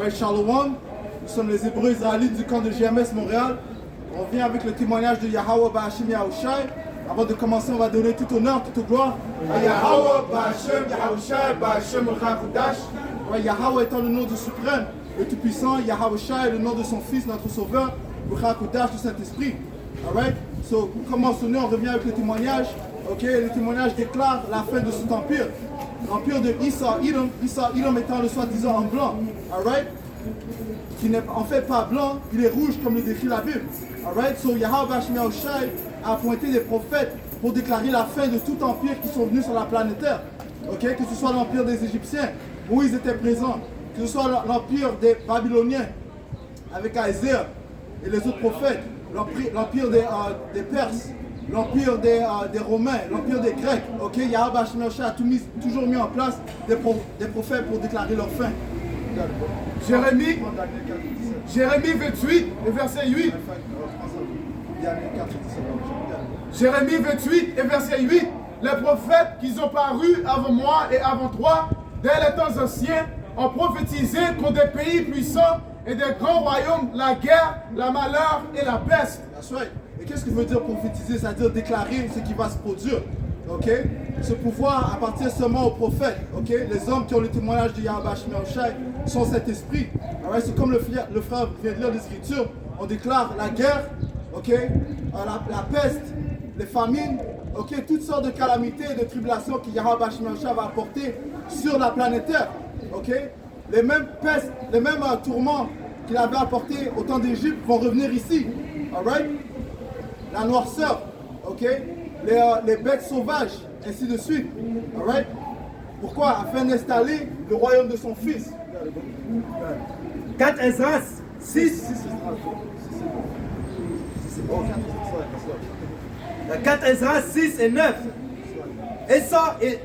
Ouais, Shalom, nous sommes les Hébreux israélites du camp de GMS Montréal. On vient avec le témoignage de Yahweh Ba'Hashem Yahushai. Avant de commencer, on va donner tout honneur, toute gloire à Yahweh Ba'Hashem Yahushai Ba'Hashem Ruach. Ouais, Yahweh étant le nom du suprême, le tout-puissant, Yahushai, le nom de son fils, notre sauveur, Ruach du Saint-Esprit. Alright? So, commençons, on revient avec le témoignage. Ok, le témoignage déclare la fin de cet empire. L'empire de Issa Edom étant le soi-disant en blanc. Alright? Qui n'est en fait pas blanc, il est rouge comme le décrit la Bible. Alright? So Yahweh Ba'Hashem Yahushai a appointé des prophètes pour déclarer la fin de tout empire qui sont venus sur la planète Terre. Ok? Que ce soit l'empire des Égyptiens, où ils étaient présents, que ce soit l'empire des Babyloniens, avec Isaiah et les autres prophètes, l'empire des Perses, l'empire des Romains, l'empire des Grecs. Ok? Yahweh Ba'Hashem Yahushai a toujours mis en place des prophètes pour déclarer leur fin. Jérémie 28, et verset 8. Jérémie 28 et verset 8. Les prophètes qui ont paru avant moi et avant toi, dès les temps anciens, ont prophétisé contre des pays puissants et des grands royaumes, la guerre, la malheur et la peste. That's right. Et qu'est-ce que veut dire prophétiser? C'est-à-dire déclarer ce qui va se produire. Ok? Ce pouvoir appartient seulement aux prophètes. Ok? Les hommes qui ont le témoignage de Yahweh Ba'Hashem Yahushai sont cet esprit. Alright? C'est comme le frère vient de lire l'Écriture. On déclare la guerre, ok? La peste, les famines, ok? Toutes sortes de calamités et de tribulations que Yahweh Ba'Hashem Yahushai va apporter sur la planète Terre. Ok? Les mêmes pestes, les mêmes tourments qu'il avait apportés au temps d'Égypte vont revenir ici. Alright? La noirceur, ok? Les bêtes sauvages, ainsi de suite. Alright? Pourquoi? Afin d'installer le royaume de son fils. 4 Esdras 6. 4 Esdras 6 et 9.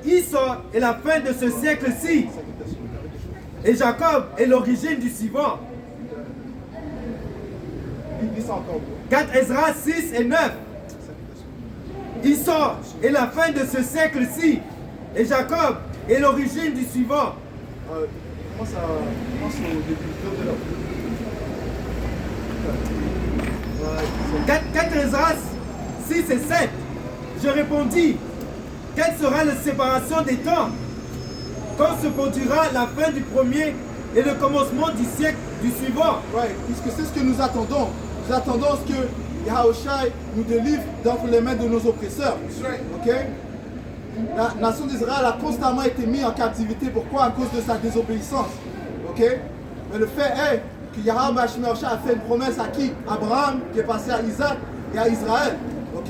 Issa est la fin de ce siècle-ci. Et Jacob est l'origine du suivant. 4 Esdras 6 et 9. Issa est la fin de ce siècle-ci. Et Jacob est l'origine du suivant. Commence au début de 4 Esdras 6 et 7. Je répondis, quelle sera la séparation des temps? Quand se produira la fin du premier et le commencement du siècle du suivant? Ouais, puisque c'est ce que nous attendons. Nous attendons ce que Yahushai nous délivre d'entre les mains de nos oppresseurs. Ok? La nation d'Israël a constamment été mise en captivité. Pourquoi? À cause de sa désobéissance. Ok? Mais le fait est que Yahweh Ba'Hashem Yahushai a fait une promesse à qui? Abraham, qui est passé à Isaac et à Israël. Ok?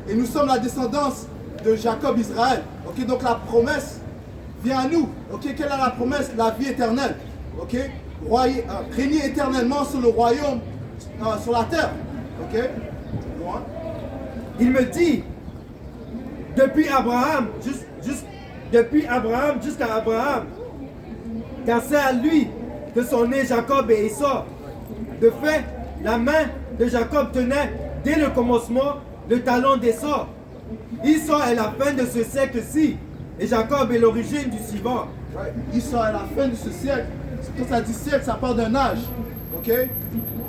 Et nous sommes la descendance de Jacob Israël. Ok? Donc la promesse vient à nous. Ok? Quelle est la promesse? La vie éternelle. Ok? Régner éternellement sur le royaume, sur la terre. Ok? Il me dit, depuis Abraham jusqu'à Abraham, car c'est à lui que sont nés Jacob et Issa. De fait, la main de Jacob tenait dès le commencement le talon d'Issa. Issa est la fin de ce siècle-ci, et Jacob est l'origine du suivant. Right. Issa est la fin de ce siècle. Quand ça dit siècle, ça part d'un âge. Ok?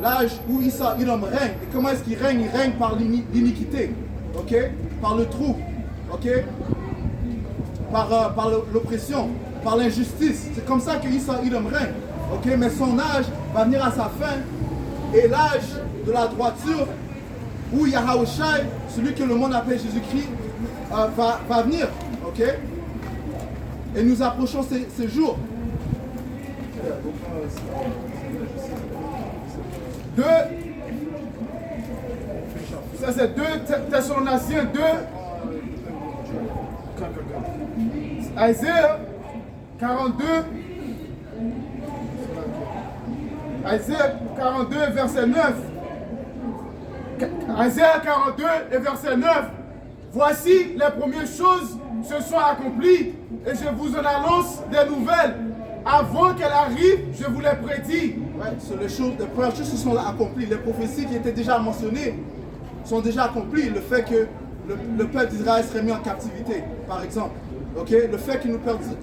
L'âge où Issa Edom règne. Et comment est-ce qu'il règne? Il règne par l'iniquité. Ok? Par le trou. Ok? Par l'oppression. Par l'injustice. C'est comme ça que Issa Edom règne. Ok? Mais son âge va venir à sa fin. Et l'âge de la droiture, où Yahushai, celui que le monde appelle Jésus-Christ, va venir. Ok? Et nous approchons ces jours. Ça c'est 2 Thessaloniciens 2. Isaiah 42. Isaiah 42 verset 9. Isaiah 42 et verset 9. Voici les premières choses se sont accomplies et je vous en annonce des nouvelles. Avant qu'elle arrive, je vous les prédis. Ouais, les premières choses se sont accomplies. Les prophéties qui étaient déjà mentionnées sont déjà accomplies. Le fait que le peuple d'Israël serait mis en captivité, par exemple. Okay? Le fait que nous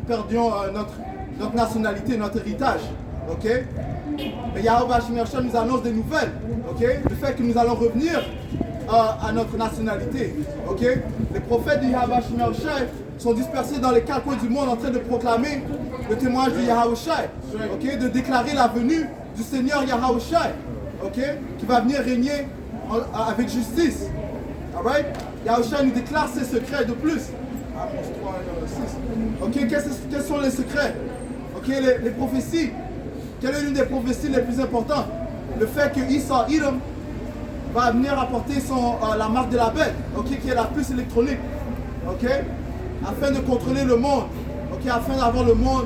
perdions notre nationalité, notre héritage. Ok? Mais Yahweh Hashem Yahushua nous annonce des nouvelles. Ok? Le fait que nous allons revenir à notre nationalité. Ok? Les prophètes de Yahweh Hashem Yahushua sont dispersés dans les quatre coins du monde en train de proclamer le témoignage de Yahushua. Ok? De déclarer la venue du Seigneur Yahushua. Ok? Qui va venir régner avec justice. Alright? Yahushua nous déclare ses secrets de plus. Amos 3, 6. Ok? Quels sont les secrets? Ok? Les prophéties. Quelle est l'une des prophéties les plus importantes? Le fait que Isa Edom va venir apporter la marque de la bête, okay, qui est la puce électronique, okay, afin de contrôler le monde, okay, afin d'avoir le monde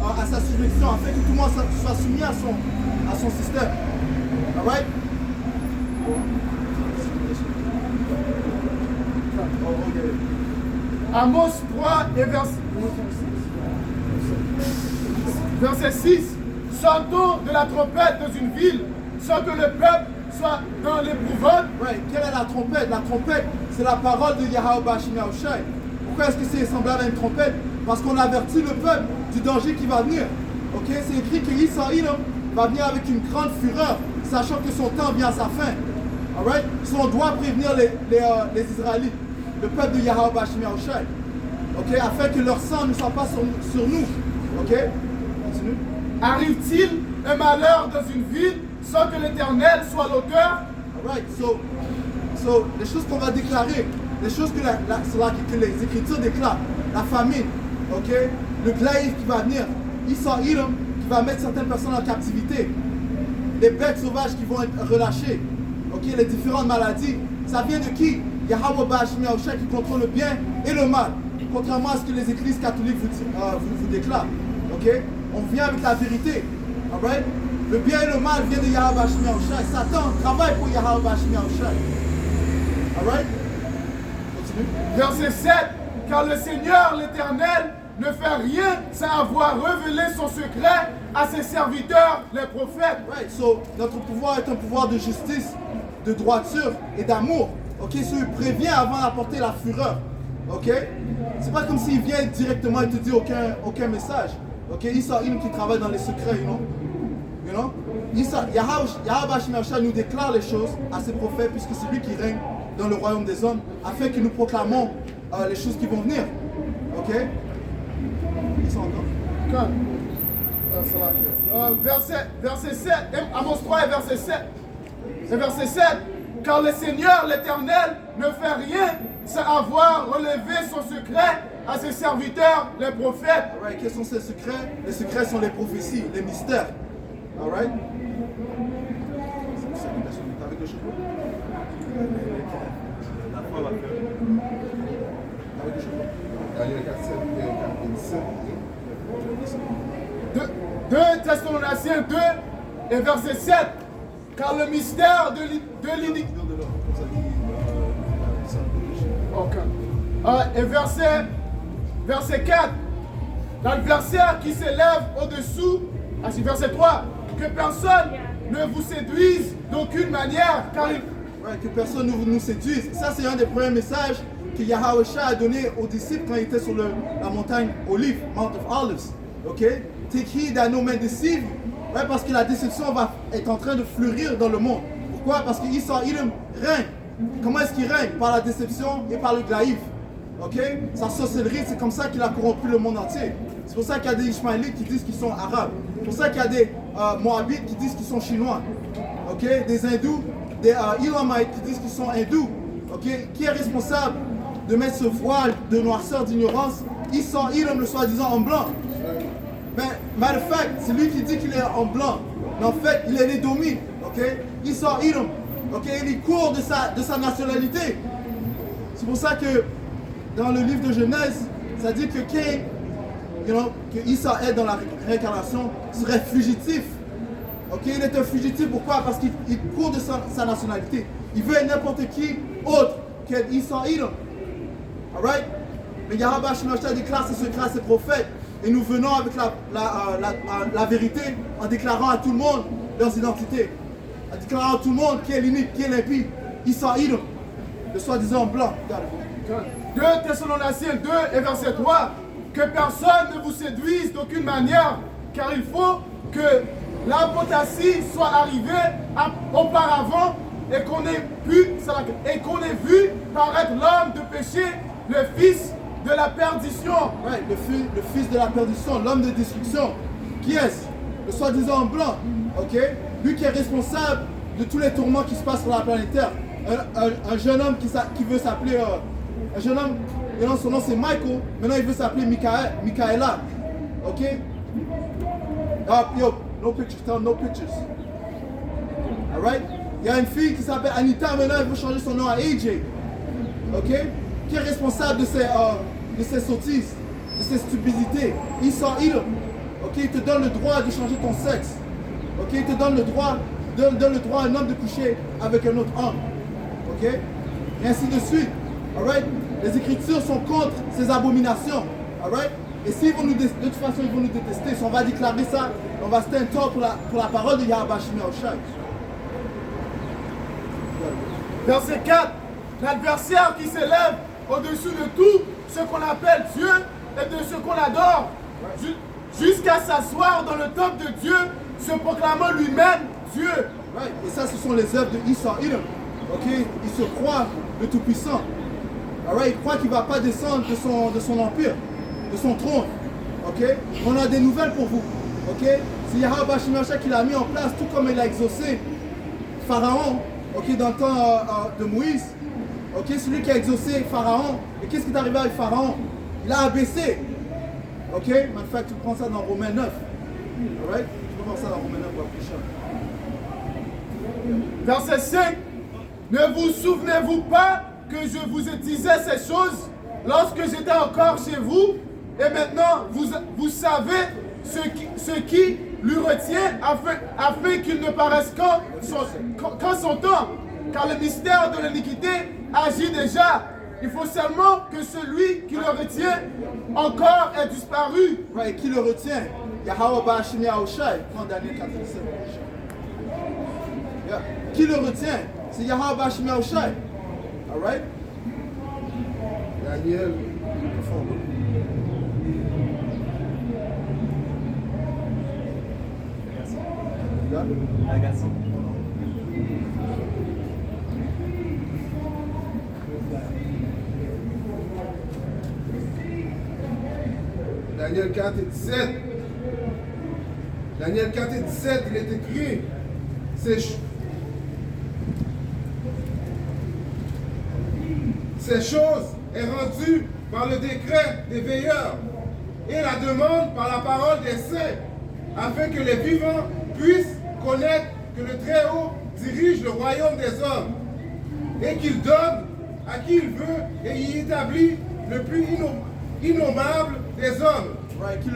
à sa subjection, afin que tout le monde soit soumis à son système. Alright? Amos 3 et verset 6. Sortons de la trompette dans une ville, sans que le peuple soit dans l'épouvante. Right. Quelle est la trompette? La trompette, c'est la parole de Yahweh Hashem Yahushua. Pourquoi est-ce que c'est semblable à une trompette? Parce qu'on avertit le peuple du danger qui va venir. Okay? C'est écrit que Isa Edom va venir avec une grande fureur, sachant que son temps vient à sa fin. Alright? So on doit prévenir les Israélites, le peuple de Yahweh Hashem Yahushua. Okay? Afin que leur sang ne soit pas sur nous. Okay? Continue. Arrive-t-il un malheur dans une ville sans que l'Éternel soit l'auteur? Alright, so les choses qu'on va déclarer, les choses que les Écritures déclarent, la famine, ok, le glaïf qui va venir, Isa Edom qui va mettre certaines personnes en captivité, les bêtes sauvages qui vont être relâchées, ok, les différentes maladies, ça vient de qui? Yahweh Hashem Yahushua qui contrôle le bien et le mal, contrairement à ce que les églises catholiques vous déclarent, ok? On vient avec la vérité. Alright? Le bien et le mal viennent de Yahweh Hashem Yahushua. Et Satan travaille pour Yahweh Hashem Yahushua. Alright? Continue. Verset 7. Car le Seigneur l'Éternel ne fait rien sans avoir révélé son secret à ses serviteurs, les prophètes. Right. So, notre pouvoir est un pouvoir de justice, de droiture et d'amour. Ok? So, il prévient avant d'apporter la fureur. Ok? C'est pas comme s'il vient directement et te dit aucun message. Ok, Isa Edom qui travaille dans les secrets, you know? Yahweh Hashem Yahushua nous déclare les choses à ses prophètes puisque c'est lui qui règne dans le royaume des hommes afin que nous proclamons les choses qui vont venir. Ok? Ils sont encore? Verset 7, Amos 3 et verset 7. Et verset 7. Car le Seigneur l'Éternel ne fait rien sans avoir relevé son secret à ses serviteurs, les prophètes. Alright, quels sont ces secrets? Les secrets sont les prophéties, les mystères. Alright? T'avais quelque chose? Deux Thessaloniciens 2 et verset 7. Car le mystère de l'iniquité. Et verset 4. L'adversaire qui s'élève au-dessous. Verset 3. Que personne ne vous séduise d'aucune manière. Car il... Ouais, que personne ne nous séduise. Ça, c'est un des premiers messages que Yahushua a donné aux disciples quand il était sur la montagne Olive, Mount of Olives. Ok? Take heed that no man deceive you. Ouais, parce que la déception est en train de fleurir dans le monde. Pourquoi? Parce que Isa Edom règne. Comment est-ce qu'il règne? Par la déception et par le glaïf. Ok? Sa sorcellerie, c'est comme ça qu'il a corrompu le monde entier. C'est pour ça qu'il y a des Ishmaélites qui disent qu'ils sont arabes. C'est pour ça qu'il y a des Moabites qui disent qu'ils sont chinois. Ok? Des hindous, des Elamites qui disent qu'ils sont hindous. Ok? Qui est responsable de mettre ce voile de noirceur, d'ignorance? Isa Edom, le soi-disant en blanc. Mais, matter of fact, c'est lui qui dit qu'il est en blanc. Mais en fait, il est l'édomite. Ok? Isa Edom. Ok? Il court de sa nationalité. C'est pour ça que dans le livre de Genèse, ça dit que Cain, que Isa est dans la réincarnation, serait fugitif. Ok? Il est un fugitif. Pourquoi? Parce qu'il court de sa nationalité. Il veut être n'importe qui autre qu'Isa Edom. Alright? Mais Yahweh Hashem Yahushua déclare ses secrets à ses prophètes. Et nous venons avec la vérité en déclarant à tout le monde leurs identités. En déclarant à tout le monde qui est l'unique, qui est l'impie. Isa Edom, le soi-disant blanc. 2 Thessaloniciens 2 et verset 3. Que personne ne vous séduise d'aucune manière, car il faut que l'apostasie soit arrivée auparavant et qu'on ait vu paraître l'homme de péché, le fils de la perdition. Right, le fils de la perdition, l'homme de destruction. Qui est-ce? Le soi-disant blanc. Ok? Lui qui est responsable de tous les tourments qui se passent sur la planète Terre. Un jeune homme qui veut s'appeler. Un jeune homme, maintenant son nom c'est Michael, maintenant il veut s'appeler Michaela. Ok? Yo, no pictures, tell no pictures. Alright? Il y a une fille qui s'appelle Anita, maintenant elle veut changer son nom à AJ. Ok? Qui est responsable de ces sottises, de ces stupidités? Edom. Ok? Il te donne le droit de changer ton sexe. Ok? Il te donne le droit à un homme de coucher avec un autre homme. Ok? Et ainsi de suite. Alright? Les Écritures sont contre ces abominations. Alright? Et s'ils vont nous de toute façon, ils vont nous détester. Si on va déclarer ça, on va stand tall pour la parole de Yahweh Bashim Yahushai. Verset 4, l'adversaire qui s'élève au-dessus de tout ce qu'on appelle Dieu et de ce qu'on adore, jusqu'à s'asseoir dans le temple de Dieu, se proclamant lui-même Dieu. Right. Et ça, ce sont les œuvres de Edom. Okay? Il se croit le Tout-Puissant. Right. Il croit qu'il ne va pas descendre de son empire, de son trône. Okay? On a des nouvelles pour vous. Okay? C'est Yahweh Bashim Yahushai qui l'a mis en place, tout comme il a exaucé Pharaon, okay, dans le temps de Moïse. Okay? Celui qui a exaucé Pharaon. Et qu'est-ce qui est arrivé avec Pharaon? Il a abaissé. Ok? En fait, tu prends ça dans Romains 9. Alright? Tu peux voir ça dans Romains 9 pour la prochaine. Verset 5. Ne vous souvenez-vous pas que je vous ai disé ces choses lorsque j'étais encore chez vous? Et maintenant, vous savez ce qui lui retient afin qu'il ne paraisse qu'en son temps. Car le mystère de l'iniquité agit déjà. Il faut seulement que celui qui le retient encore ait disparu. Right, qui le retient? Yahweh Bashim Yahushai. Prends Daniel 4, 7. Yeah. Qui le retient? C'est Yahweh Bashim Yahushai. Alright? Daniel. Daniel 4 et 17. Daniel 4 et 17, il est écrit, ces choses est rendue par le décret des veilleurs et la demande par la parole des saints, afin que les vivants puissent connaître que le Très-Haut dirige le royaume des hommes et qu'il donne à qui il veut et y établit le plus innommable des hommes. Right, qui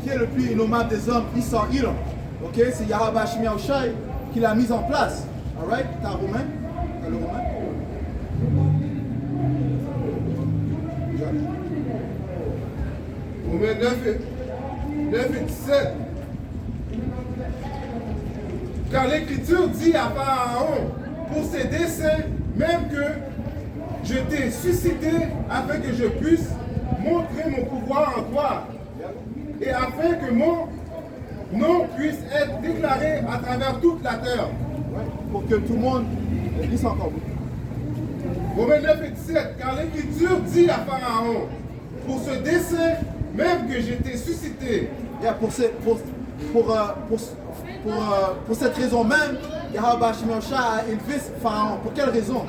est le plus innommable des hommes? Edom. Ok, c'est Yahweh Bashim Yahushai qui l'a mis en place. Alright? T'as Romain? T'as le Romain? Romains 9 et 17. Car l'Écriture dit à Pharaon, pour ses desseins, même que je t'ai suscité afin que je puisse montrer mon pouvoir en toi, et afin que mon nom puisse être déclaré à travers toute la terre. Pour que tout le monde lise encore. Romains 9 et 17. Car l'Écriture dit à Pharaon, pour ce dessein, même que je t'ai suscité. Yeah, pour cette raison même, Yahweh Bashim Yahushai a élevé Pharaon. Pour quelle raison?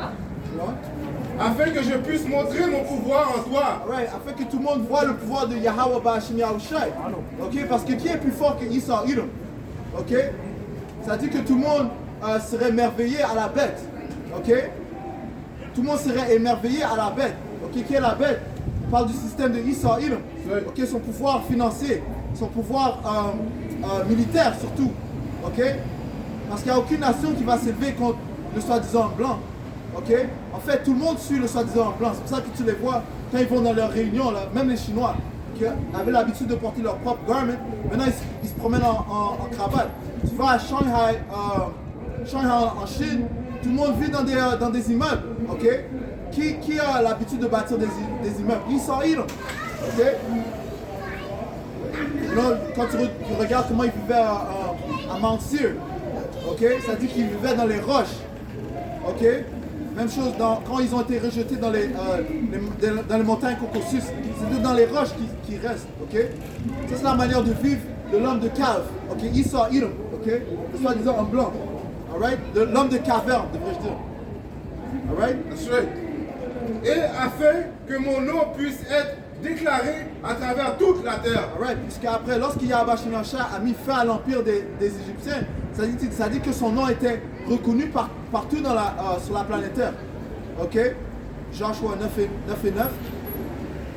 Afin que je puisse montrer mon pouvoir en toi. Right, afin que tout le monde voit le pouvoir de Yahweh Bashim Yahushai. Ok, parce que qui est plus fort que Edom? Ok, ça dit que tout le monde serait émerveillé à la bête. Ok, tout le monde serait émerveillé à la bête. Ok, qui est la bête? On parle du système de Edom. Ok, son pouvoir financier, son pouvoir militaire surtout. Ok, parce qu'il n'y a aucune nation qui va s'élever contre le soi-disant blanc. Ok, en fait, tout le monde suit le soi-disant blanc. C'est pour ça que tu les vois quand ils vont dans leurs réunions, là, même les Chinois qui avaient l'habitude de porter leur propre garment, maintenant ils se promènent en cravate. Tu vas à Shanghai, en Chine, tout le monde vit dans des immeubles. Ok, qui a l'habitude de bâtir des immeubles? Edom. Ok, quand tu regardes comment ils vivaient à Mount Seir. Ok? Ça dit qu'ils vivaient dans les roches. Ok? Même chose quand ils ont été rejetés dans les montagnes Caucasus. C'est dans les roches qui restent. Ok? Ça, c'est la manière de vivre de l'homme de cave. Ok? Esau, Edom. Ok? Le soi-disant homme blanc. Alright? L'homme de caverne, devrais-je dire. Alright? That's right. Et afin que mon nom puisse être déclaré à travers toute la terre. Alright? Puisqu'après, lorsque Yahweh Shemashah a mis fin à l'empire des Égyptiens, ça dit que son nom était reconnu partout sur la planète Terre. Ok? Joshua 9 et 9.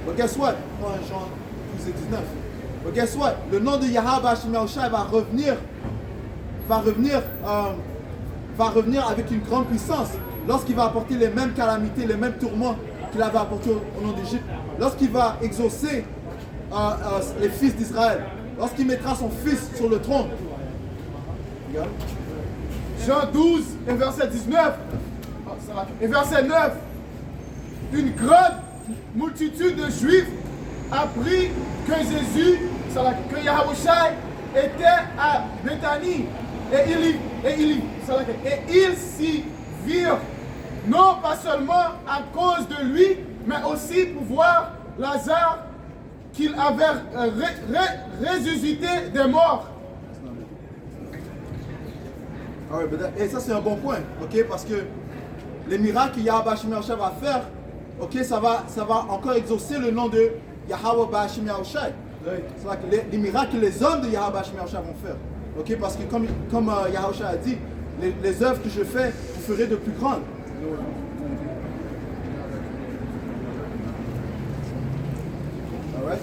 But guess what? Dans Jean 12 et 19. But guess what? Le nom de Yahweh Shemashah va revenir avec une grande puissance lorsqu'il va apporter les mêmes calamités, les mêmes tourments qu'il avait apportés au nom d'Égypte. Lorsqu'il va exaucer les fils d'Israël. Lorsqu'il mettra son fils sur le trône. Jean 12 et verset 19 et verset 9. Une grande multitude de Juifs apprit que Jésus, que Yahushua était à Béthanie et ils s'y virent, non pas seulement à cause de lui, mais aussi pour voir Lazare qu'il avait ressuscité des morts. Et ça c'est un bon point, ok, parce que les miracles que Yahweh Shemashah va faire, ok, ça va encore exaucer le nom de Yahweh Shemashah. C'est les miracles que les hommes de Yahweh Shemashah vont faire, ok, parce que comme Yahweh a dit, les œuvres que je fais, vous ferez de plus grandes. Alright.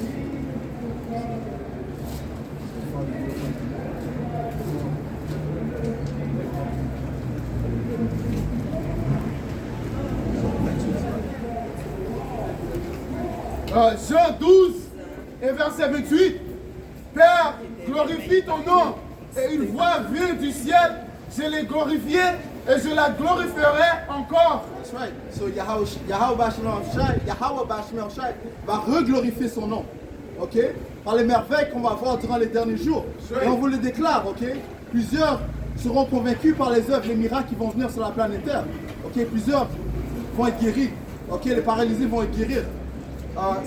Jean 12 et verset 28. Père, glorifie ton nom. Et une voix vient du ciel. Je l'ai glorifié et je la glorifierai encore. That's right. So Yahweh Shemashah va reglorifier son nom. Ok? Par les merveilles qu'on va voir durant les derniers jours. Et on vous le déclare, ok? Plusieurs seront convaincus par les œuvres, les miracles qui vont venir sur la planète Terre. Ok? Plusieurs vont être guéris. Ok? Les paralysés vont être guéris.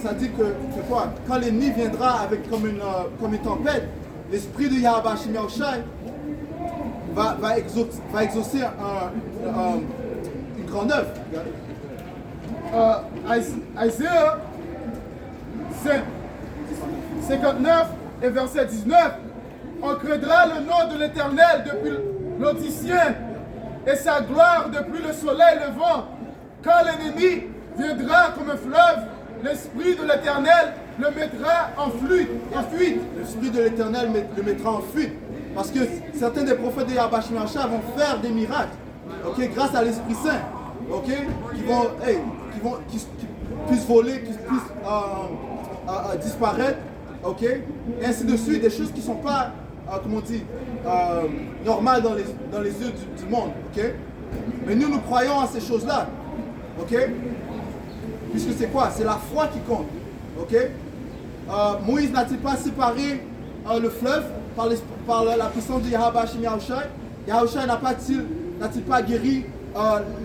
Ça dit que quoi? Quand l'ennemi viendra avec comme une tempête, l'esprit de Yahweh Shemashah va exaucer une grande œuvre. Isaiah 59 et verset 19. On craindra le nom de l'Éternel depuis l'Autistien et sa gloire depuis le soleil levant. Quand l'ennemi viendra comme un fleuve, l'Esprit de l'Éternel le mettra en fuite. L'Esprit de l'Éternel le mettra en fuite. Parce que certains des prophètes de Yahweh Shemashah vont faire des miracles, ok, grâce à l'Esprit Saint, ok, qui puissent voler, qui puissent disparaître, ok, et ainsi de suite, des choses qui ne sont pas, comment on dit, normales dans les yeux du monde, ok. Mais nous croyons à ces choses-là, ok, puisque c'est quoi? C'est la foi qui compte, ok. Moïse n'a-t-il pas séparé le fleuve par la puissance de Yahweh Shemashah? Yahushua n'a-t-il pas guéri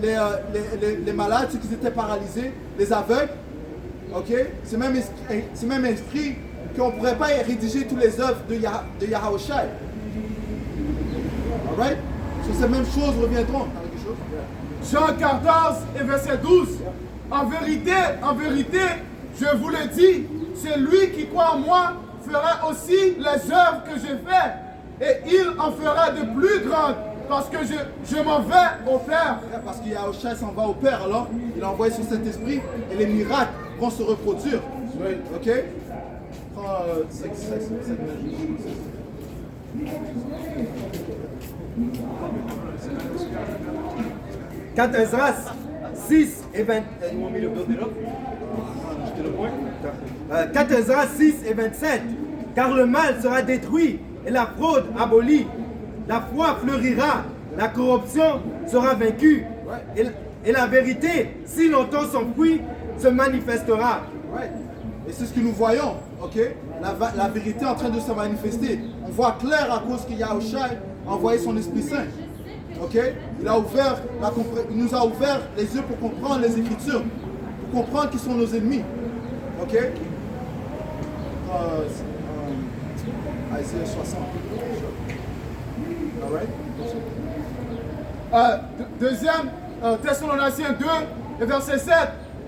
les malades, ceux qui étaient paralysés, les aveugles? Ok? C'est même esprit qu'on ne pourrait pas rédiger toutes les œuvres de Yahushua. Alright? Sur ces mêmes choses reviendront. Jean 14 et verset 12. En vérité, je vous le dis, celui qui croit en moi fera aussi les œuvres que j'ai faites, et il en fera de plus grandes, parce que je m'en vais au Père. Parce que Yahushua s'en va au Père, alors il a envoyé son Saint-Esprit et les miracles vont se reproduire. Ok? Prends 4 Esdras 6 et 20. 4 Esdras 6 et 27. Car le mal sera détruit et la fraude abolie. La foi fleurira, la corruption sera vaincue. Et la vérité, si longtemps son fruit, se manifestera. Et c'est ce que nous voyons, ok? La vérité est en train de se manifester. On voit clair à cause que Yahushua a envoyé son Esprit Saint. Ok? Il nous a ouvert les yeux pour comprendre les Écritures, pour comprendre qui sont nos ennemis. Ok? Isaiah 60. All right? Deuxième Thessaloniciens 2, et verset 7.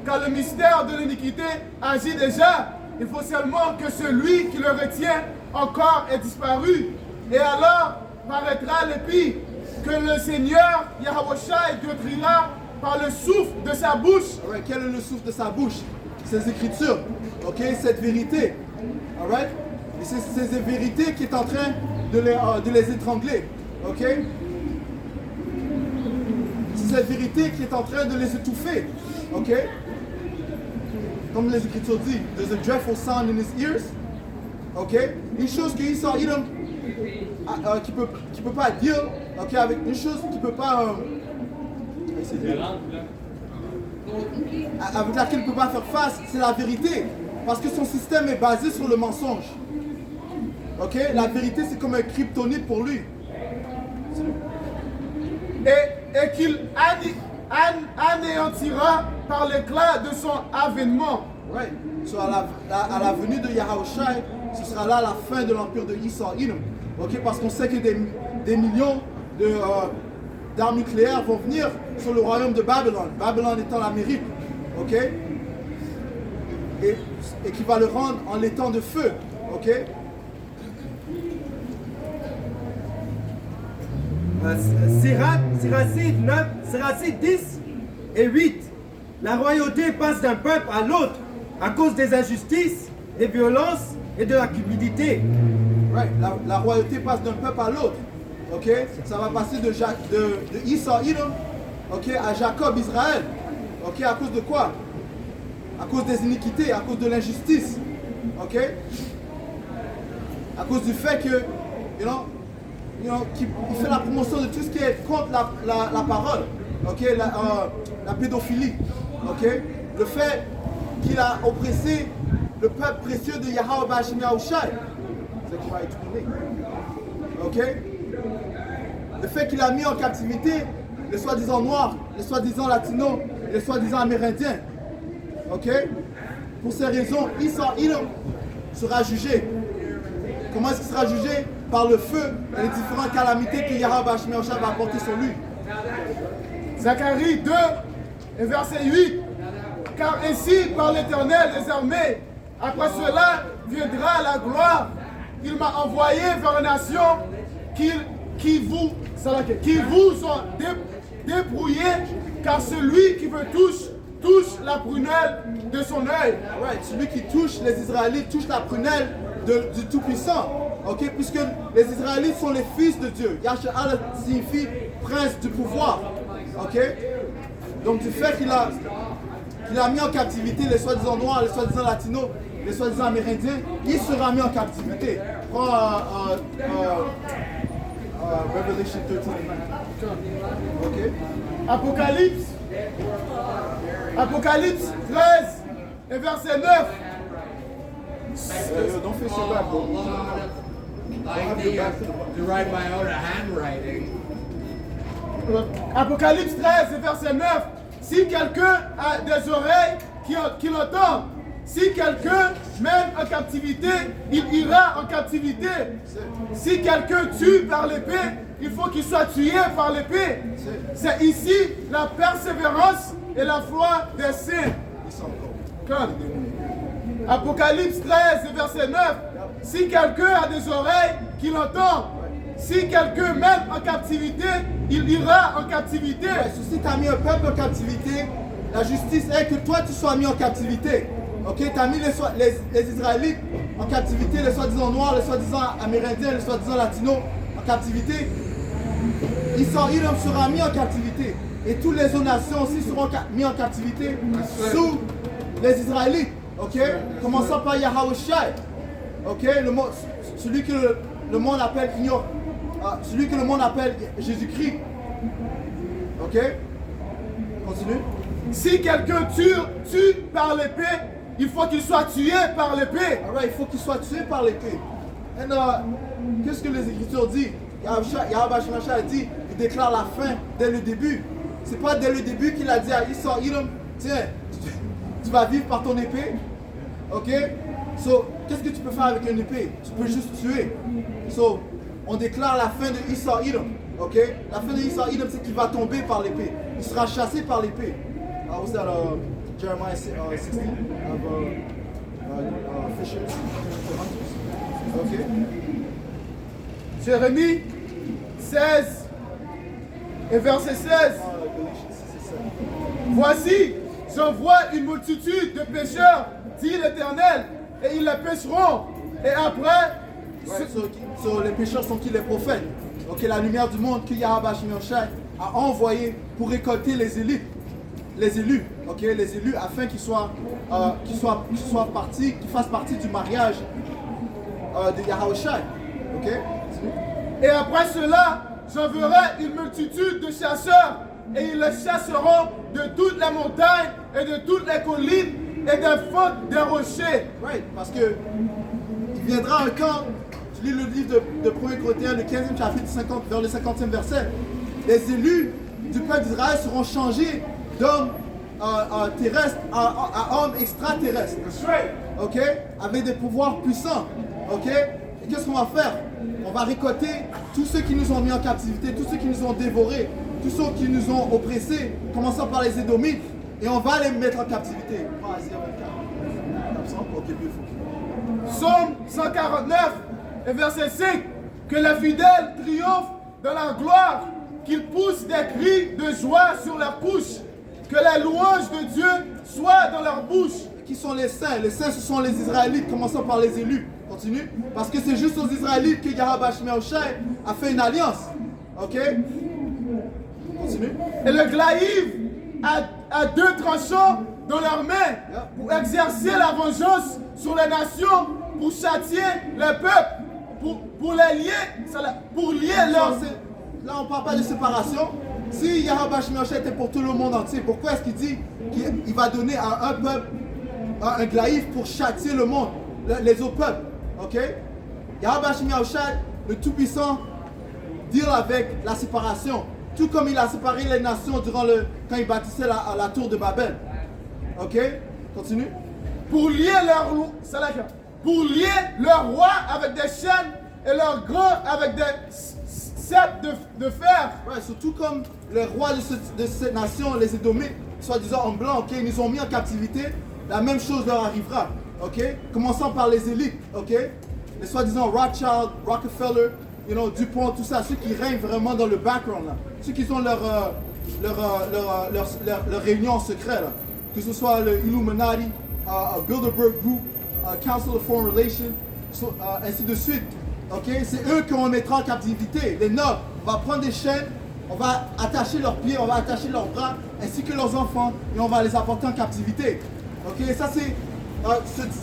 Car le mystère de l'iniquité agit déjà. Il faut seulement que celui qui le retient encore ait disparu. Et alors paraîtra l'épée que le Seigneur Yahushua détruira par le souffle de sa bouche. All right. Quel est le souffle de sa bouche? Ces Écritures. Ok? Cette vérité. All right? Et c'est cette vérité qui est en train de les étrangler. Ok? C'est cette vérité qui est en train de les étouffer. Ok? Comme les Écritures disent, there's a dreadful sound in his ears. Ok? Une chose que Esau Edom qui peut pas dire, ok? Avec une chose qui peut pas avec laquelle il ne peut pas faire face, c'est la vérité. Parce que son système est basé sur le mensonge. Ok? La vérité, c'est comme un kryptonite pour lui. Et qu'il anéantira par l'éclat de son avènement. Right. So à la venue de Yahushua, ce sera là la fin de l'empire de Esau Edom. Ok? Parce qu'on sait que des millions d'armes nucléaires vont venir sur le royaume de Babylone. Babylone étant l'Amérique. Ok? Et qui va le rendre en étang de feu. Ok? Siracide 9, Siracide 10 et 8. La royauté passe d'un peuple à l'autre à cause des injustices, des violences et de la cupidité. Right. La royauté passe d'un peuple à l'autre. Ok? Ça va passer de Esau Edom, ok, à Jacob Israël. Ok? À cause de quoi? À cause des iniquités, à cause de l'injustice. Ok? À cause du fait que, qu'il fait la promotion de tout ce qui est contre la parole. Ok? La pédophilie. Ok? Le fait qu'il a oppressé le peuple précieux de Yahweh Bashim Yahushua. C'est qui va exprimer. Ok? Le fait qu'il a mis en captivité les soi-disant noirs, les soi-disant latinos, les soi-disant amérindiens. Ok? Pour ces raisons, Esau Edom sera jugé. Comment est-ce qu'il sera jugé? Par le feu et les différentes calamités que Yahweh Bashim Yahushua va apporter sur lui. Zacharie 2 et verset 8. Car ainsi par l'Éternel des armées, après cela viendra la gloire. Il m'a envoyé vers les nations qui vous ont débrouillé, car celui qui veut touche la prunelle de son œil. Right. Celui qui touche les Israélites touche la prunelle du Tout-Puissant. Ok? Puisque les Israélites sont les fils de Dieu. Yahshua signifie prince du pouvoir. Ok? Donc du fait qu'il a mis en captivité les soi-disant noirs, les soi-disant latinos, les soi-disant amérindiens, il sera mis en captivité. Prends Revelation 13. Ok? Apocalypse 13 et verset 9. Don't fix your back, bro. To write my own handwriting. Apocalypse 13 et verset 9. Si quelqu'un a des oreilles qui l'entend, si quelqu'un mène en captivité, il ira en captivité. Si quelqu'un tue par l'épée, il faut qu'il soit tué par l'épée. C'est ici la persévérance et la foi des saints. Apocalypse 13, verset 9. Si quelqu'un a des oreilles qui l'entend, si quelqu'un mène en captivité, il ira en captivité. Ouais, si tu as mis un peuple en captivité, la justice est que toi tu sois mis en captivité. Ok, tu as mis les Israélites en captivité, les soi-disant noirs, les soi-disant amérindiens, les soi-disant latinos en captivité. Esau Edom sera mis en captivité. Et toutes les autres nations aussi seront mis en captivité sous les Israélites. Ok, commençant par Yahushua. Ok, celui que le monde appelle celui que le monde appelle Jésus-Christ. Ok, continue. Si quelqu'un tue par l'épée, il faut qu'il soit tué par l'épée. Alright, il faut qu'il soit tué par l'épée. And qu'est-ce que les Écritures disent? Yahweh Shemashah dit, il déclare la fin dès le début. C'est pas dès le début qu'il a dit à Esau, Edom, tiens, tu vas vivre par ton épée. Ok? So, qu'est-ce que tu peux faire avec une épée? Tu peux juste tuer. So, on déclare la fin de Esau Edom. Ok? La fin de Esau Edom, c'est qu'il va tomber par l'épée. Il sera chassé par l'épée. Was that Jeremiah 16 of fishers? Ok? Jérémie 16 et verset 16. Voici, j'envoie une multitude de pécheurs, dit l'Éternel, et ils les pécheront. Et après, Les pécheurs sont qui? Les prophètes. Ok, la lumière du monde que Yahweh Shemashah a envoyé pour récolter les élus. Les élus, ok, les élus afin qu'ils fassent partie du mariage de Yahushua. Ok? et après cela, j'enverrai une multitude de chasseurs, et ils les chasseront de toutes les montagnes et de toutes les collines et des fautes des rochers. Right, parce que il viendra un temps, tu lis le livre de 1 Corinthiens, le 15e chapitre, 50, vers le 50e verset, les élus du peuple d'Israël seront changés d'hommes terrestres à hommes extraterrestres. Ok? Avec des pouvoirs puissants. Ok? Et qu'est-ce qu'on va faire? On va récolter tous ceux qui nous ont mis en captivité, tous ceux qui nous ont dévorés, tous ceux qui nous ont oppressés, commençant par les Édomites, et on va les mettre en captivité. Psaume 149 et verset 5. Que les fidèles triomphent dans la gloire, qu'ils poussent des cris de joie sur leurs couches, que les louanges de Dieu soient dans leur bouche. Qui sont les saints? Les saints, ce sont les Israélites, commençant par les élus. Continue. Parce que c'est juste aux Israélites que Yahweh Shemashah a fait une alliance. Ok? Continue. Et le glaïve a deux tranchants dans leurs mains pour exercer la vengeance sur les nations, pour châtier les peuples, pour les lier, pour lier leurs... Là, on ne parle pas de séparation. Si Yahweh Shemashah était pour tout le monde entier, pourquoi est-ce qu'il dit qu'il va donner à un peuple un glaïf pour châtier le monde, les autres peuples? Ok? Yahweh Shemashah, le Tout-Puissant, deal avec la séparation. Tout comme il a séparé les nations quand il bâtissait la tour de Babel. Ok? Continue. Pour lier leur roi avec des chaînes et leurs grands avec des sceptres de fer. Ouais, surtout comme les rois de cette nation, les Édomites, soi-disant en blanc, ok, ils nous ont mis en captivité, la même chose leur arrivera. Ok? Commençant par les élites, ok? Les soi-disant Rothschild, Rockefeller, Dupont, tout ça, ceux qui règnent vraiment dans le background, là. Ceux qui ont leur réunion en secret, là. Que ce soit le Illuminati, Bilderberg Group, Council of Foreign Relations, ainsi de suite. Okay? C'est eux qu'on mettra en captivité, les nobles. On va prendre des chaînes, on va attacher leurs pieds, on va attacher leurs bras, ainsi que leurs enfants, et on va les apporter en captivité. Okay? Ça, c'est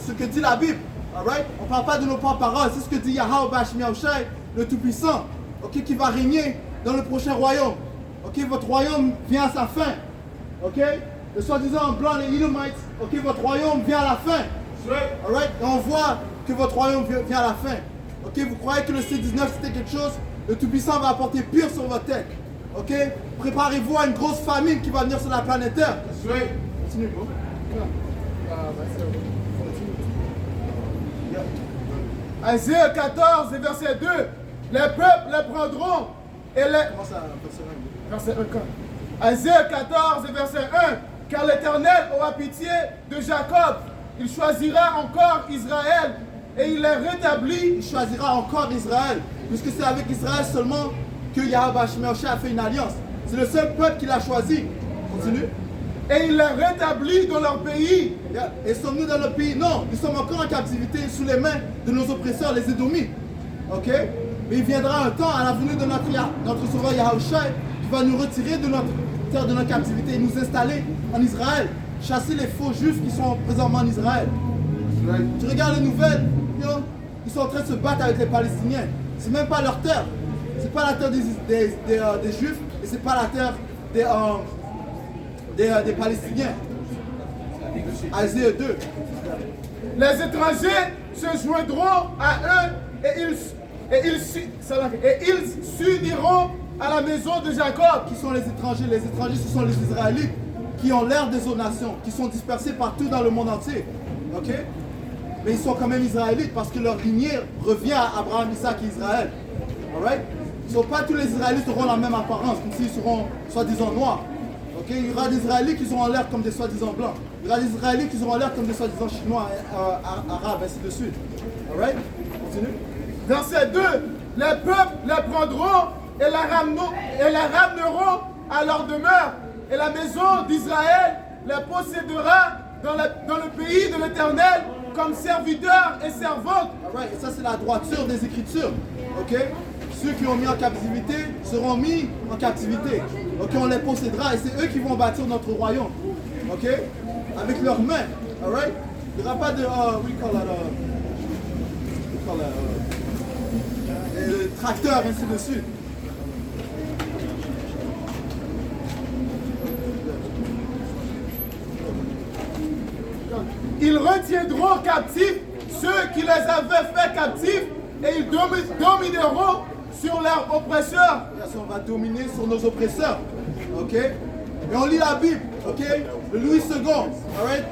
ce que dit la Bible. Alright? On ne parle pas de nos propres paroles, c'est ce que dit Yahweh Shemashah, le Tout-Puissant, okay? Qui va régner dans le prochain royaume. Okay? Votre royaume vient à sa fin. Okay? Le soi-disant blanc, les Edomites, okay? Votre royaume vient à la fin. Alright? Et on voit que votre royaume vient à la fin. Ok, vous croyez que le C-19 c'était quelque chose? Le Tout-Puissant va apporter pire sur votre tête. Ok? Préparez-vous à une grosse famine qui va venir sur la planète Terre. Continue, bro. Isaïe 14 et verset 2. Les peuples les prendront et les... Comment ça, verset 1. Isaïe 14 et verset 1. Car l'Éternel aura pitié de Jacob. Il choisira encore Israël. Et il les rétablit. Il choisira encore Israël. Puisque c'est avec Israël seulement que Yahweh Shemashah a fait une alliance. C'est le seul peuple qu'il a choisi. Continue. Et il les rétablit dans leur pays. Et sommes-nous dans notre pays? Non, nous sommes encore en captivité sous les mains de nos oppresseurs, les Édomites. Ok? Mais il viendra un temps à l'avenir de notre sauveur Yahushua qui va nous retirer de notre terre, de notre captivité et nous installer en Israël. Chasser les faux juifs qui sont présentement en Israël. Tu regardes les nouvelles, ils sont en train de se battre avec les Palestiniens. C'est même pas leur terre. C'est pas la terre des Juifs et c'est pas la terre des Palestiniens. Isaïe 2. Les étrangers se joindront à eux et ils et ils s'uniront à la maison de Jacob. Qui sont les étrangers? Les étrangers, ce sont les Israélites qui ont l'air des autres nations, qui sont dispersés partout dans le monde entier. Ok? Mais ils sont quand même Israélites parce que leur lignée revient à Abraham, Isaac et Israël. Alright? Pas tous les Israélites auront la même apparence, comme s'ils seront soi-disant noirs. Ok? Il y aura des Israélites qui auront l'air comme des soi-disant blancs. Il y aura des Israélites qui auront l'air comme des soi-disant chinois, arabes, ainsi de suite. Alright? Continue. Verset 2. Les peuples les prendront et la rameneront à leur demeure. Et la maison d'Israël les possédera dans le pays de l'Éternel comme serviteurs et servantes. Alright? Et ça, c'est la droiture des Écritures. Ok? Ceux qui ont mis en captivité seront mis en captivité. Ok? On les possédera et c'est eux qui vont bâtir notre royaume. Ok? Avec leurs mains. Alright? Il n'y aura pas de. Le tracteur, ainsi de suite. Ils retiendront captifs ceux qui les avaient fait captifs et ils domineront sur leurs oppresseurs. On va dominer sur nos oppresseurs. Ok? Et on lit la Bible. Ok? Le Louis II. Alright?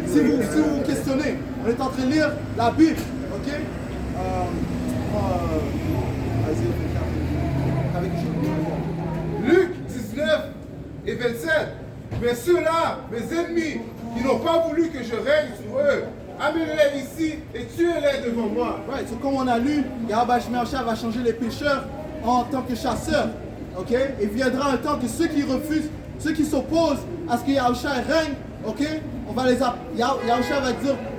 Si vous vous questionnez, on est en train de lire la Bible. Ok? Luc 19 et 27. Mais ceux-là, mes ennemis, qui n'ont pas voulu que je règne sur eux, amenez-les ici et tuez-les devant moi. Right, so comme on a lu, Yahweh Shemashah va changer les pécheurs en tant que chasseurs. Ok? Et viendra un temps que ceux qui refusent, ceux qui s'opposent à ce que Yahushua règne, ok? Yahushua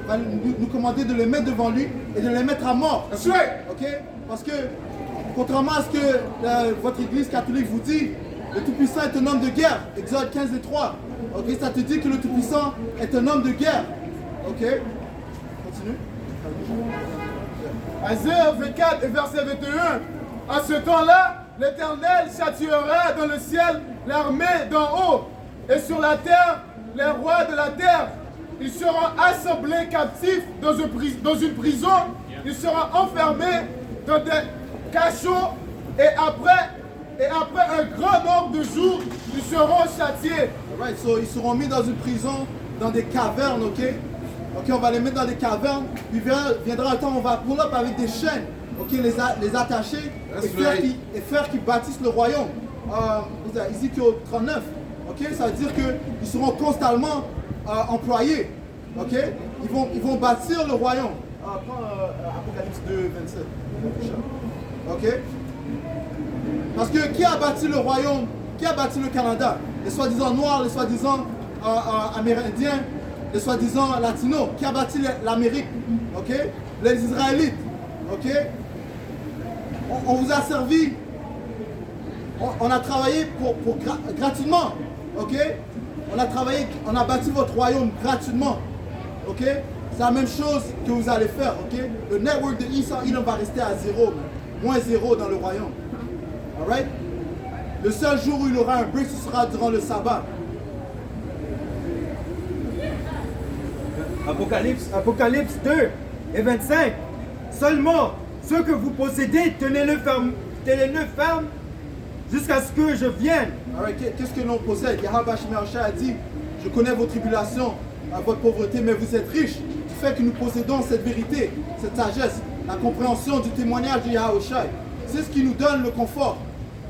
va nous commander de les mettre devant lui et de les mettre à mort. That's right. Ok? Parce que, contrairement à ce que votre église catholique vous dit, le Tout-Puissant est un homme de guerre. Exode 15 et 3. Ok? Ça te dit que le Tout-Puissant est un homme de guerre. Ok? Continue. Isaïe 24 et verset 21. À ce temps-là, l'Éternel châtiera dans le ciel l'armée d'en haut et sur la terre les rois de la terre. Ils seront assemblés captifs dans une prison. Ils seront enfermés dans des cachots et après un grand nombre de jours, ils seront châtiés. Alright, so ils seront mis dans une prison, dans des cavernes, ok? Ok, on va les mettre dans des cavernes, puis viendra un temps où on va pull up avec des chaînes, ok, les attacher et faire qu'ils bâtissent le royaume. Ézéchiel 39, ok? Ça veut dire qu'ils seront constamment employés, ok? Ils vont bâtir le royaume. Prends Apocalypse 2, 27. Ok? Parce que qui a bâti le royaume? Qui a bâti le Canada? Les soi-disant noirs, les soi-disant amérindiens, les soi-disant latinos. Qui a bâti l'Amérique? Ok? Les Israélites. Ok? On vous a servi. On a travaillé gratuitement. Ok? On a bâti votre royaume gratuitement. Ok? C'est la même chose que vous allez faire. Ok? Le network de Esau Edom va rester à 0. Moins 0 dans le royaume. Alright? Le seul jour où il aura un break, ce sera durant le sabbat. Apocalypse 2 et 25. Seulement, ce que vous possédez, tenez-le ferme jusqu'à ce que je vienne. Alright, qu'est-ce que l'on possède? Yahweh Shemashah a dit, je connais vos tribulations, votre pauvreté, mais vous êtes riches. Du fait que nous possédons cette vérité, cette sagesse, la compréhension du témoignage de Yahushua. C'est ce qui nous donne le confort.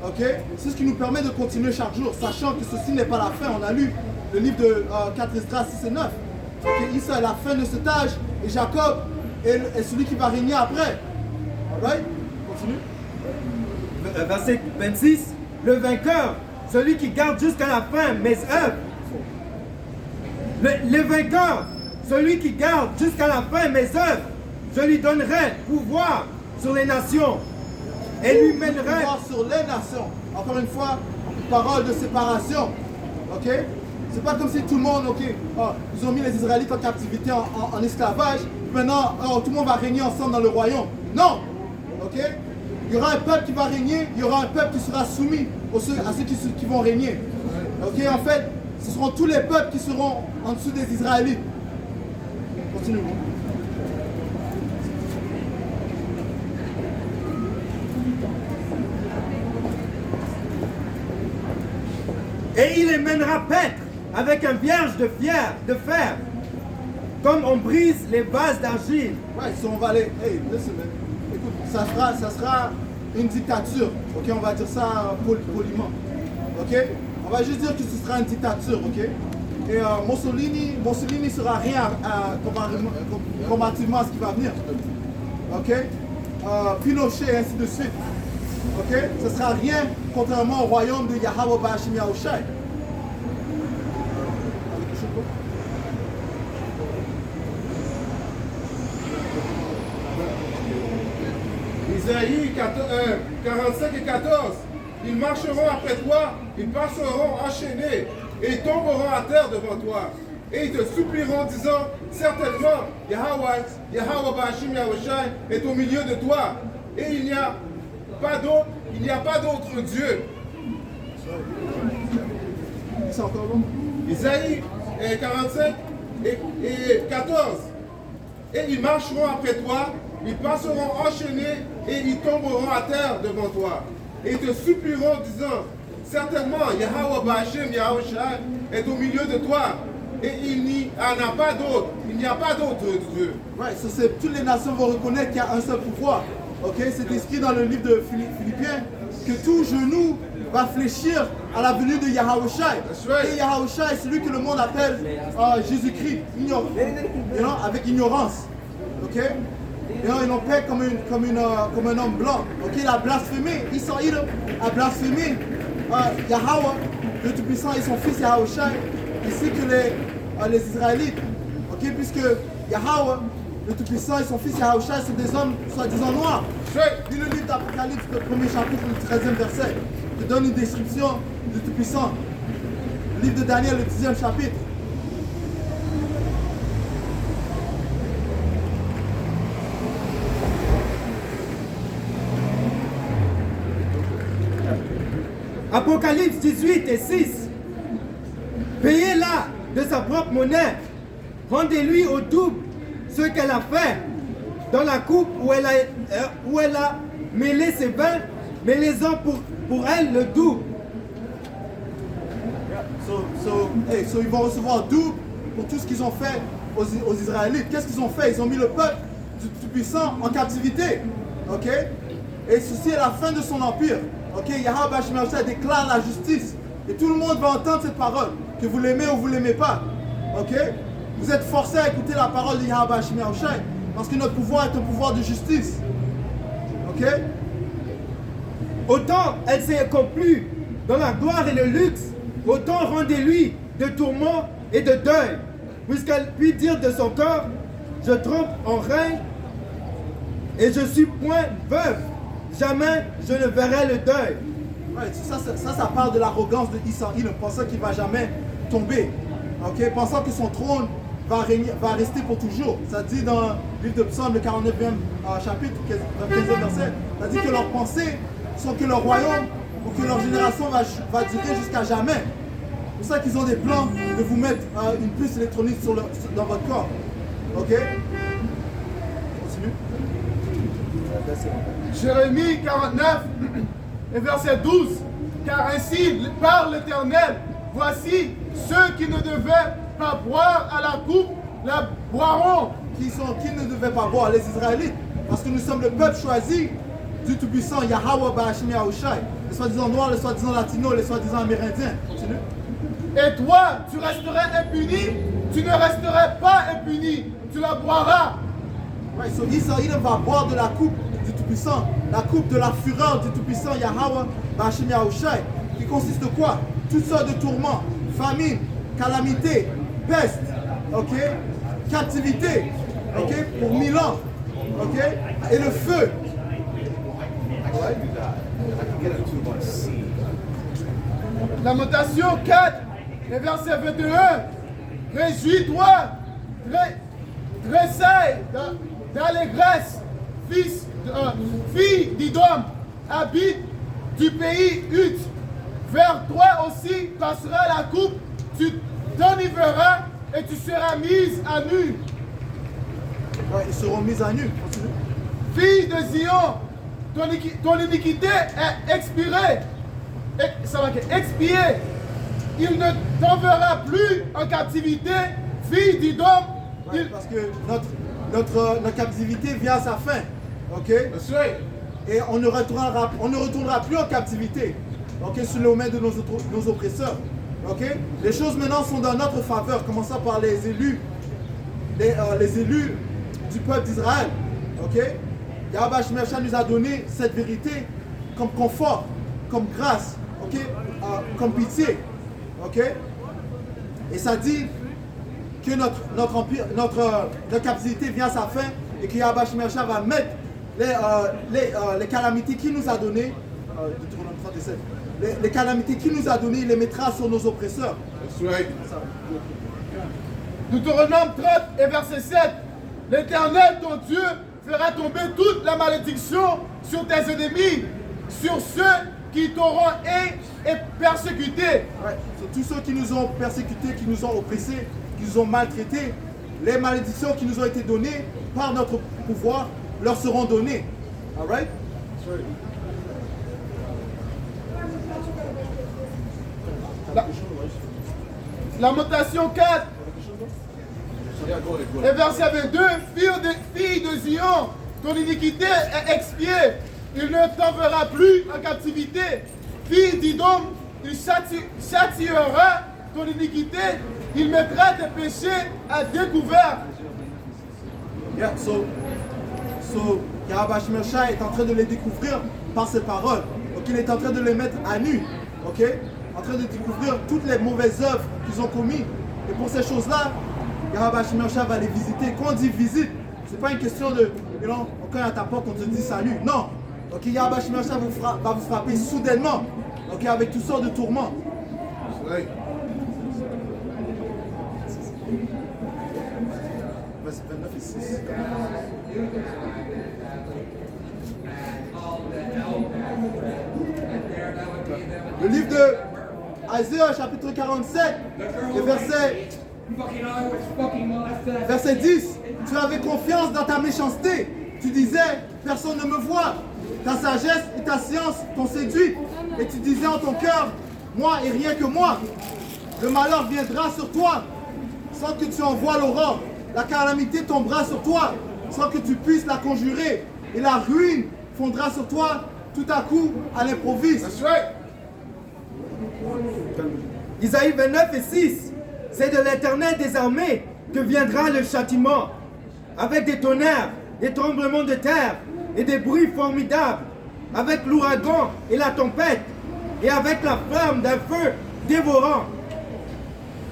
Ok? C'est ce qui nous permet de continuer chaque jour, sachant que ceci n'est pas la fin. On a lu le livre de 4 Esdras 6 et 9. Okay? Isa est la fin de cet âge et Jacob est celui qui va régner après. Alright? Continue. Verset 26. Le vainqueur, celui qui garde jusqu'à la fin mes œuvres. Le vainqueur, celui qui garde jusqu'à la fin mes œuvres, je lui donnerai pouvoir sur les nations et lui mènerai pouvoir sur les nations. Encore une fois, une parole de séparation. Ok? C'est pas comme si tout le monde, ok, ils ont mis les Israélites en captivité, en esclavage. Maintenant, tout le monde va régner ensemble dans le royaume. Non! Ok? Il y aura un peuple qui va régner, il y aura un peuple qui sera soumis à ceux qui vont régner. Ok? En fait, ce seront tous les peuples qui seront en dessous des Israélites. Continuons. Et il les mènera paître avec un vierge de fer, comme on brise les vases d'argile. Ouais, si on va aller, hey, listen, man. Écoute, ça sera une dictature, ok, on va dire ça poliment, ok. On va juste dire que ce sera une dictature, ok. Et Mussolini sera rien comparativement à ce qui va venir, ok. Pinochet et ainsi de suite, ok. Ce sera rien contrairement au royaume de Yahweh Bashim Yahushai. Isaïe 45 et 14. Ils marcheront après toi, ils passeront enchaînés et tomberont à terre devant toi. Et ils te supplieront disant, certainement, Yahweh Bashim Yahushai est au milieu de toi. Et il n'y a pas d'autre Dieu. C'est encore bon? Isaïe 45 et 14. Et ils marcheront après toi, ils passeront enchaînés et ils tomberont à terre devant toi. Et ils te supplieront disant, certainement Yahweh Bashim Yahushai est au milieu de toi. Et il n'y en a pas d'autre. Il n'y a pas d'autre Dieu. Ouais, toutes les nations vont reconnaître qu'il y a un seul pouvoir. Ok, c'est écrit dans le livre de Philippiens que tout genou va fléchir à la venue de Yahushai. right. Et Yahushai, c'est lui que le monde appelle Jésus-Christ, avec ignorance. Ok, et ils l'ont fait comme un homme blanc. Ok, il a blasphémé. Israël a blasphémé Yahweh, le Tout-Puissant, et son fils Yahushai, ainsi que les Israélites. Ok, puisque Yahweh, le Tout-Puissant, et son fils Yahushai sont des hommes soi-disant noirs. Lis le livre d'Apocalypse, le premier chapitre, le 13e verset, te donne une description du Tout-Puissant. Le livre de Daniel, le 10e chapitre. Apocalypse 18 et 6. Payez-la de sa propre monnaie. Rendez-lui au double ce qu'elle a fait dans la coupe où elle a mêlé ses vins. Mêlez-en pour elle le double. So ils vont recevoir double pour tout ce qu'ils ont fait aux Israélites. Qu'est-ce qu'ils ont fait? Ils ont mis le peuple du Tout-Puissant en captivité. Ok? Et ceci est la fin de son empire. Ok? Yahweh Bashim Yahushai déclare la justice. Et tout le monde va entendre cette parole. Que vous l'aimez ou vous ne l'aimez pas. Ok? Vous êtes forcés à écouter la parole de Yahweh Bashim Yahushai. Parce que notre pouvoir est un pouvoir de justice. Ok? Autant elle s'est accomplie dans la gloire et le luxe, autant rendez-lui de tourments et de deuil, puisqu'elle peut dire de son corps, je trompe en règne et je suis point veuve, jamais je ne verrai le deuil. Ouais, ça parle de l'arrogance de Israël, pensant qu'il ne va jamais tomber, ok, pensant que son trône va rester pour toujours. Ça dit dans le livre de Psaume, le 49e chapitre, 15e verset, ça dit que leurs pensées sont que leur royaume ou que leur génération va durer jusqu'à jamais. C'est pour ça qu'ils ont des plans de vous mettre une puce électronique dans votre corps. Ok? Continue. Jérémie 49 et verset 12. Car ainsi parle l'Éternel, voici ceux qui ne devaient pas boire à la coupe, la boiront. Qui ne devaient pas boire? Les Israélites. Parce que nous sommes le peuple choisi du Tout-Puissant, Yahweh Bashim Yahushai. Les soi-disant noirs, les soi-disant latinos, les soi-disant amérindiens. Continue. Et toi, tu resterais impuni, tu ne resterais pas impuni, tu la boiras. Ouais, so Israël va boire de la coupe du Tout-Puissant, la coupe de la fureur du Tout-Puissant Yahweh Bashim Yahushai, qui consiste de quoi? Toutes sortes de tourments, famine, calamité, peste, ok, captivité, ok, pour 1000 ans, ok, et le feu. Lamentation 4 et verset 21. Réjouis-toi, tressaille d'allégresse, fille d'Idom, habite du pays Hut. Vers toi aussi passera la coupe, tu t'enivreras et tu seras mise à nu. Ouais, ils seront mis à nu. Continue. Fille de Zion, ton iniquité est expirée. Ça va expier. il ne t'enverra plus en captivité, fille d'Idom. Ouais, parce que notre captivité vient à sa fin. Ok? That's right. Et on ne retournera plus en captivité. Ok? Sous les mains de nos oppresseurs. Ok? Les choses maintenant sont dans notre faveur, commençant par les élus du peuple d'Israël. Ok? Yahweh Shemesha nous a donné cette vérité comme confort, comme grâce, ok? Comme pitié. Ok? Et ça dit que notre captivité vient à sa fin et que Yahweh Shemesha va mettre les calamités qu'il nous a données, Deutéronome 37, les calamités qu'il nous a données, il les mettra sur nos oppresseurs. That's right. Deutéronome 30 et verset 7. L'Éternel, ton Dieu, fera tomber toute la malédiction sur tes ennemis, sur ceux qui t'auront et persécutés. Ouais, sur tous ceux qui nous ont persécutés, qui nous ont oppressés, qui nous ont maltraités, les malédictions qui nous ont été données par notre pouvoir leur seront données. All right? Lamentation 4 et verset 22. Fille de Zion, ton iniquité est expiée. Il ne t'enverra plus en captivité. Fille d'Idom, il châtiera ton iniquité. Il mettra tes péchés à découvert. Yeah, so Yahweh Shemesha est en train de les découvrir par ses paroles. Donc il est en train de les mettre à nu. Ok? En train de découvrir toutes les mauvaises œuvres qu'ils ont commises. Et pour ces choses-là, Yahweh Shemesha va les visiter. Quand on dit visite, c'est pas une question de, quand on est à ta porte, on te dit salut. Non. Ok, Yahweh Shemesha va vous frapper soudainement. Ok, avec toutes sortes de tourments. That's right. Verset 29 et 6. Le livre de Isaiah, chapitre 47, et verset 10. Tu avais confiance dans ta méchanceté. Tu disais, personne ne me voit. Ta sagesse et ta science t'ont séduit. Et tu disais en ton cœur, moi et rien que moi. Le malheur viendra sur toi sans que tu envoies l'aurore. La calamité tombera sur toi sans que tu puisses la conjurer. Et la ruine fondra sur toi tout à coup à l'improviste. That's right. Isaïe 29 et 6. C'est de l'Éternel des armées que viendra le châtiment, avec des tonnerres, des tremblements de terre et des bruits formidables, avec l'ouragan et la tempête, et avec la flamme d'un feu dévorant.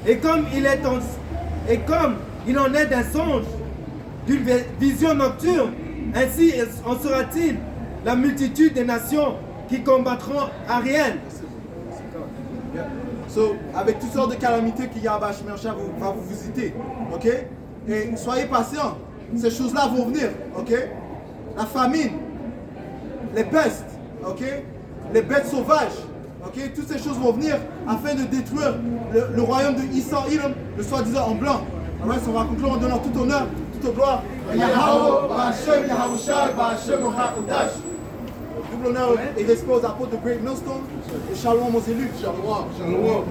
Et comme il en est d'un songe, d'une vision nocturne, ainsi en sera-t-il la multitude des nations qui combattront Ariel. So, avec toutes sortes de calamités que Yahweh Shemesha va vous visiter, ok? Et soyez patients, ces choses-là vont venir, ok? La famine, les pestes, ok? Les bêtes sauvages, ok? Toutes ces choses vont venir afin de détruire le royaume de Issa Iram, le soi-disant en blanc. Alright, so on va conclure en donnant tout honneur, toute gloire. Yahweh, Ba'Hashem, Yahushai, Ba'Hashem, HaKodash. Double honneur et respect aux apôtres de Great Millstone et Shalom aux élus. Shalom. Shalom.